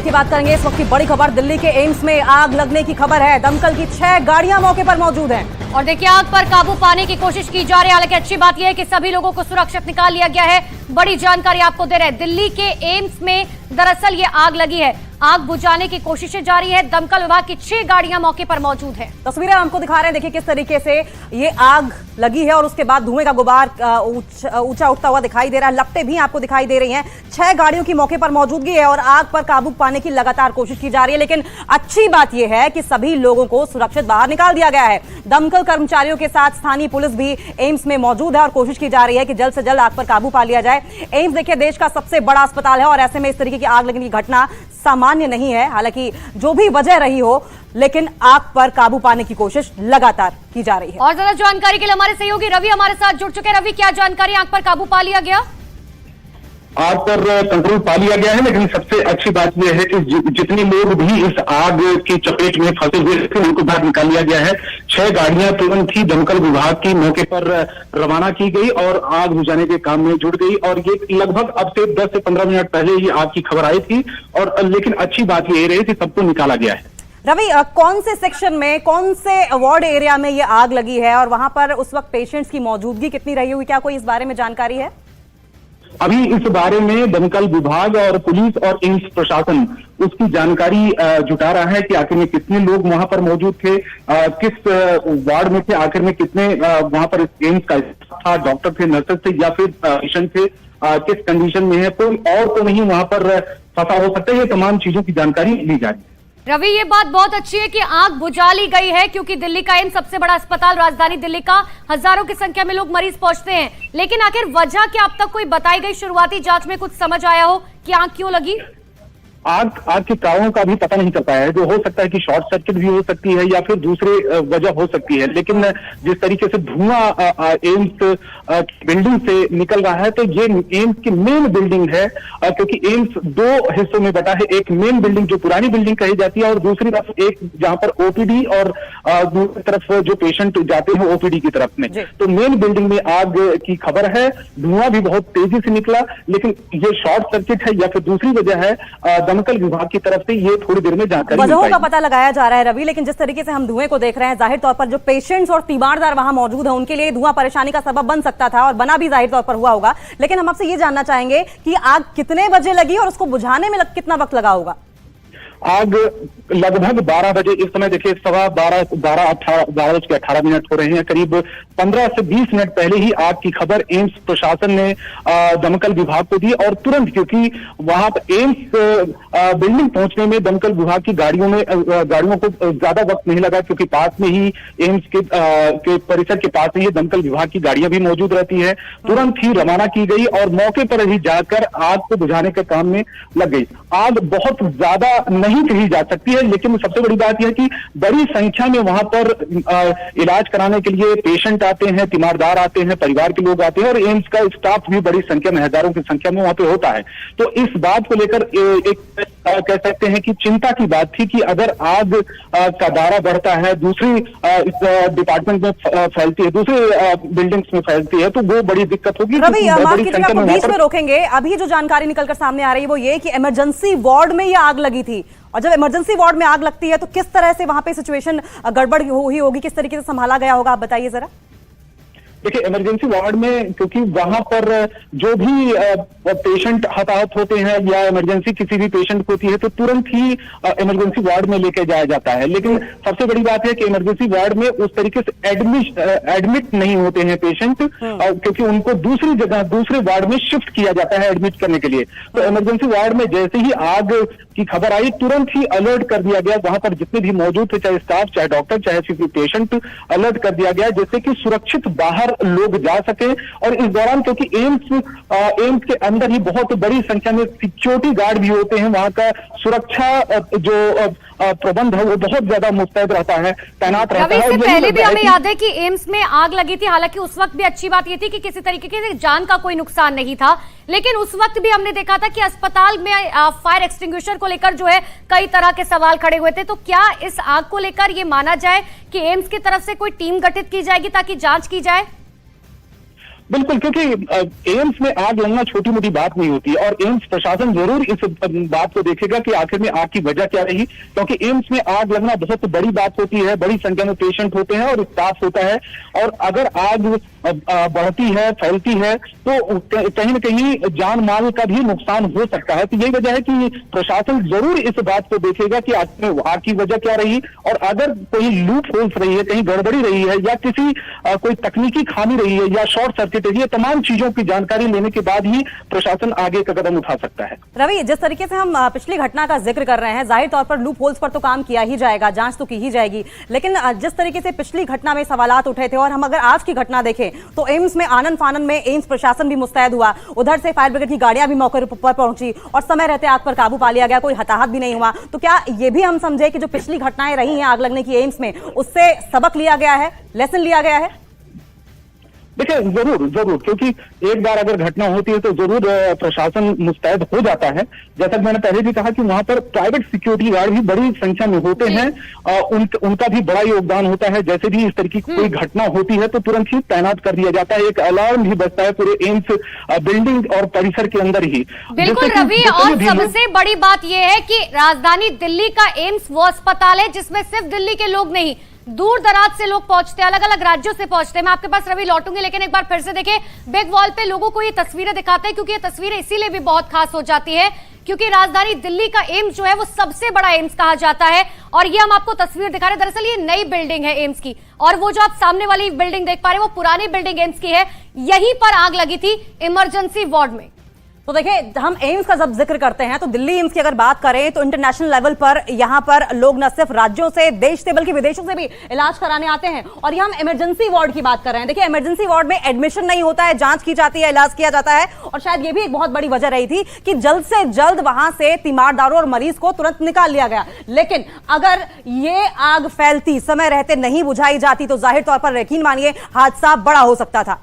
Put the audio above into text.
Update की बात करेंगे। इस वक्त की बड़ी खबर, दिल्ली के एम्स में आग लगने की खबर है। दमकल की 6 गाड़ियां मौके पर मौजूद हैं और देखिए आग पर काबू पाने की कोशिश की जा रही है। हालांकि अच्छी बात यह है कि सभी लोगों को सुरक्षित निकाल लिया गया है। बड़ी जानकारी आपको दे रहे हैं, दिल्ली के एम्स में दरअसल ये आग लगी है। आग बुझाने की कोशिशें जारी है। दमकल विभाग की 6 गाड़ियां मौके पर मौजूद है। तस्वीरें हमको दिखा रहे हैं, देखिए किस तरीके से ये आग लगी है और उसके बाद धुएं का गुबार ऊंचा उठता हुआ दिखाई दे रहा है। लपटें भी आपको दिखाई दे रही हैं। 6 गाड़ियों की मौके पर मौजूदगी है और आग पर काबू पाने की लगातार कोशिश की जा रही है। लेकिन अच्छी बात यह है कि सभी लोगों को सुरक्षित बाहर निकाल दिया गया है। दमकल कर्मचारियों के साथ स्थानीय पुलिस भी एम्स में मौजूद है और कोशिश की जा रही है कि जल्द से जल्द आग पर काबू पा लिया जाए। एम्स देखिए देश का सबसे बड़ा अस्पताल है और ऐसे में इस तरीके की आग लगने की घटना सामान्य नहीं है। हालांकि जो भी वजह रही हो, लेकिन आग पर काबू पाने की कोशिश लगातार की जा रही है। और ज्यादा जानकारी के लिए हमारे सहयोगी रवि हमारे साथ जुड़ चुके हैं। रवि, क्या जानकारी, आग पर काबू पा लिया गया? आग पर कंट्रोल पा लिया गया है, लेकिन सबसे अच्छी बात यह है कि जितने लोग भी इस आग की चपेट में फंसे हुए थे उनको बाहर निकाल लिया गया है। 6 गाड़ियां तुरंत ही दमकल विभाग की मौके पर रवाना की गई और आग बुझाने के काम में जुट गई। और ये लगभग अब से 10 से 15 मिनट पहले ही आग की खबर आई थी और लेकिन अच्छी बात ये रही कि सबको निकाला गया है। रवि, कौन से सेक्शन में, कौन से वार्ड एरिया में ये आग लगी है और वहां पर उस वक्त पेशेंट्स की मौजूदगी कितनी रही हुई, क्या कोई इस बारे में जानकारी है? अभी इस बारे में दमकल विभाग और पुलिस और एम्स प्रशासन उसकी जानकारी जुटा रहा है कि आखिर में कितने लोग वहां पर मौजूद थे, किस वार्ड में थे, आखिर में कितने वहां पर एम्स का था, डॉक्टर थे, नर्सेस थे या फिर पेशेंट थे, किस कंडीशन में है, कोई और तो नहीं वहां पर फंसा हो सकता है। ये तमाम चीजों की जानकारी ली जा रही है। रवि, ये बात बहुत अच्छी है कि आग बुझा ली गई है, क्योंकि दिल्ली का एम्स सबसे बड़ा अस्पताल, राजधानी दिल्ली का, हजारों की संख्या में लोग मरीज पहुंचते हैं। लेकिन आखिर वजह क्या अब तक कोई बताई गई, शुरुआती जांच में कुछ समझ आया हो कि आग क्यों लगी? आग के कारणों का भी पता नहीं चल पाया है। जो हो सकता है कि शॉर्ट सर्किट भी हो सकती है या फिर दूसरे वजह हो सकती है। लेकिन जिस तरीके से धुआं एम्स बिल्डिंग से निकल रहा है, तो ये एम्स की मेन बिल्डिंग है, क्योंकि एम्स 2 हिस्सों में बटा है। एक मेन बिल्डिंग जो पुरानी बिल्डिंग कही जाती है और दूसरी तरफ एक जहां पर ओपीडी और दूसरी तरफ जो पेशेंट जाते हैं ओपीडी की तरफ में। तो मेन बिल्डिंग में आग की खबर है। धुआं भी बहुत तेजी से निकला, लेकिन ये शॉर्ट सर्किट है या फिर दूसरी वजह है, दमकल विभाग की तरफ से ये थोड़ी देर में जानकारी वजहों का पता लगाया जा रहा है। रवि, लेकिन जिस तरीके से हम धुएं को देख रहे हैं, जाहिर तौर पर जो पेशेंट्स और तीमारदार वहां मौजूद हैं उनके लिए धुआं परेशानी का सबब बन सकता था और बना भी जाहिर तौर पर हुआ होगा। लेकिन हम आपसे ये जानना चाहेंगे कि आग कितने बजे लगी और उसको बुझाने में कितना वक्त लगा होगा? आग लगभग 12 बजे, इस समय देखिए 12:18 हो रहे हैं। करीब 15 से 20 मिनट पहले ही आग की खबर एम्स प्रशासन ने दमकल विभाग को दी और तुरंत, क्योंकि वहां पर एम्स बिल्डिंग पहुंचने में दमकल विभाग की गाड़ियों को ज्यादा वक्त नहीं लगा, क्योंकि पास में ही एम्स के परिसर के पास में ही दमकल विभाग की गाड़ियां भी मौजूद रहती है। तुरंत ही रवाना की गई और मौके पर ही जाकर आग को बुझाने के काम में लग गई। आग बहुत ज्यादा नहीं कही जा सकती है, लेकिन सबसे बड़ी बात यह है कि बड़ी संख्या में वहां पर इलाज कराने के लिए पेशेंट आते हैं, तीमारदार आते हैं, परिवार के लोग आते हैं और एम्स का स्टाफ भी बड़ी संख्या में, हजारों की संख्या में वहां पे होता है। तो इस बात को लेकर एक कह सकते हैं कि चिंता की बात थी कि अगर आग का दायरा बढ़ता है, दूसरी डिपार्टमेंट में फैलती है, दूसरे बिल्डिंग्स में फैलती है, तो वो बड़ी दिक्कत होगी। रवि, आपको बीच में रोकेंगे। अभी जो जानकारी निकलकर सामने आ रही है वो ये कि इमरजेंसी वार्ड में ये आग लगी थी और जब इमरजेंसी वार्ड में आग लगती है तो किस तरह से वहां पे सिचुएशन गड़बड़ हुई होगी, किस तरीके से संभाला गया होगा, आप बताइए जरा। देखिए, इमरजेंसी वार्ड में क्योंकि वहां पर जो भी पेशेंट हताहत होते हैं या इमरजेंसी किसी भी पेशेंट को होती है तो तुरंत ही इमरजेंसी वार्ड में लेके जाया जाता है। लेकिन सबसे बड़ी बात है कि इमरजेंसी वार्ड में उस तरीके से एडमिट नहीं होते हैं पेशेंट, क्योंकि उनको दूसरी जगह, दूसरे वार्ड में शिफ्ट किया जाता है एडमिट करने के लिए। तो इमरजेंसी वार्ड में जैसे ही आग की खबर आई, तुरंत ही अलर्ट कर दिया गया। वहां पर जितने भी मौजूद थे, चाहे स्टाफ, चाहे डॉक्टर, चाहे किसी पेशेंट, अलर्ट कर दिया गया जिससे कि सुरक्षित बाहर लोग जा सके। और इस दौरान क्योंकि एम्स के अंदर ही बहुत बड़ी संख्या में सिक्योरिटी गार्ड भी होते हैं, वहां का सुरक्षा जो प्रबंध है वो बहुत ज्यादा मुस्तैद रहता है, तैनात रहता है। पहले भी हमें याद है कि एम्स में आग लगी थी, हालांकि उस वक्त भी अच्छी बात ये थी कि किसी तरीके की जान का कोई नुकसान नहीं था। लेकिन उस वक्त भी हमने देखा था कि अस्पताल में फायर एक्सटिंग्विशर को लेकर जो है कई तरह के सवाल खड़े हुए थे। तो क्या इस आग को लेकर ये माना जाए कि एम्स की तरफ से कोई टीम गठित की जाएगी ताकि जांच की जाए? बिल्कुल, क्योंकि एम्स में आग लगना छोटी मोटी बात नहीं होती और एम्स प्रशासन जरूर इस बात को देखेगा कि आखिर में आग की वजह क्या रही, क्योंकि एम्स में आग लगना बहुत बड़ी बात होती है, बड़ी संख्या में पेशेंट होते हैं और स्टाफ होता है, और अगर आग बढ़ती है, फैलती है, तो कहीं न कहीं जान माल का भी नुकसान हो सकता है। तो यही वजह है कि प्रशासन जरूर इस बात को देखेगा कि आग की वजह क्या रही, और अगर कोई लूप होल्स रही है, कहीं गड़बड़ी रही है, या किसी कोई तकनीकी खामी रही है, या शॉर्ट सर्किट, ये तमाम चीजों की जानकारी लेने के बाद ही प्रशासन आगे का कदम उठा सकता है। रवि, जिस तरीके से हम पिछली घटना का जिक्र कर रहे हैं, जाहिर तौर पर लूप होल्स पर तो काम किया ही जाएगा, जांच तो की ही जाएगी, लेकिन जिस तरीके से पिछली घटना में सवालात उठे थे, और हम अगर आज की घटना देखें तो एम्स में आनन फानन में एम्स प्रशासन भी मुस्तैद हुआ, उधर से फायर ब्रिगेड की गाड़ियां भी मौके पर पहुंची और समय रहते आग पर काबू पा लिया गया, कोई हताहत भी नहीं हुआ। तो क्या ये भी हम समझे कि जो पिछली घटनाएं रही हैं आग लगने की एम्स में, उससे सबक लिया गया है, लेसन लिया गया है? देखिए, जरूर, क्योंकि एक बार अगर घटना होती है तो जरूर प्रशासन मुस्तैद हो जाता है। जैसा कि मैंने पहले भी कहा कि वहां पर प्राइवेट सिक्योरिटी गार्ड भी बड़ी संख्या में होते हैं, उनका भी बड़ा योगदान होता है। जैसे भी इस तरीके की कोई घटना होती है तो तुरंत ही तैनात कर दिया जाता है, एक अलार्म भी बजता है पूरे एम्स बिल्डिंग और परिसर के अंदर ही। बिल्कुल रवि, और सबसे बड़ी बात यह है कि राजधानी दिल्ली का एम्स वो अस्पताल है जिसमें सिर्फ दिल्ली के लोग नहीं, दूर दराज से लोग पहुंचते हैं, अलग अलग राज्यों से पहुंचते हैं। मैं आपके पास रवि लौटूंगी, लेकिन एक बार फिर से देखें, बिग वॉल पे लोगों को ये तस्वीरें दिखाते हैं, क्योंकि ये तस्वीरें इसीलिए भी बहुत खास हो जाती है क्योंकि राजधानी दिल्ली का एम्स जो है वो सबसे बड़ा एम्स कहा जाता है। और ये हम आपको तस्वीर दिखा रहे हैं, दरअसल ये नई बिल्डिंग है एम्स की, और वो जो आप सामने वाली बिल्डिंग देख पा रहे हैं वो पुरानी बिल्डिंग एम्स की है। यहीं पर आग लगी थी इमरजेंसी वार्ड में। तो देखिए, हम एम्स का जब जिक्र करते हैं तो दिल्ली एम्स की अगर बात करें तो इंटरनेशनल लेवल पर यहां पर लोग न सिर्फ राज्यों से, देश से, बल्कि विदेशों से भी इलाज कराने आते हैं। और यहां हम इमरजेंसी वार्ड की बात कर रहे हैं। देखिए, इमरजेंसी वार्ड में एडमिशन नहीं होता है, जांच की जाती है, इलाज किया जाता है, और शायद ये भी एक बहुत बड़ी वजह रही थी कि जल्द से जल्द वहां से तीमारदारों और मरीज को तुरंत निकाल लिया गया। लेकिन अगर ये आग फैलती, समय रहते नहीं बुझाई जाती तो जाहिर तौर पर यकीन मानिए हादसा बड़ा हो सकता था।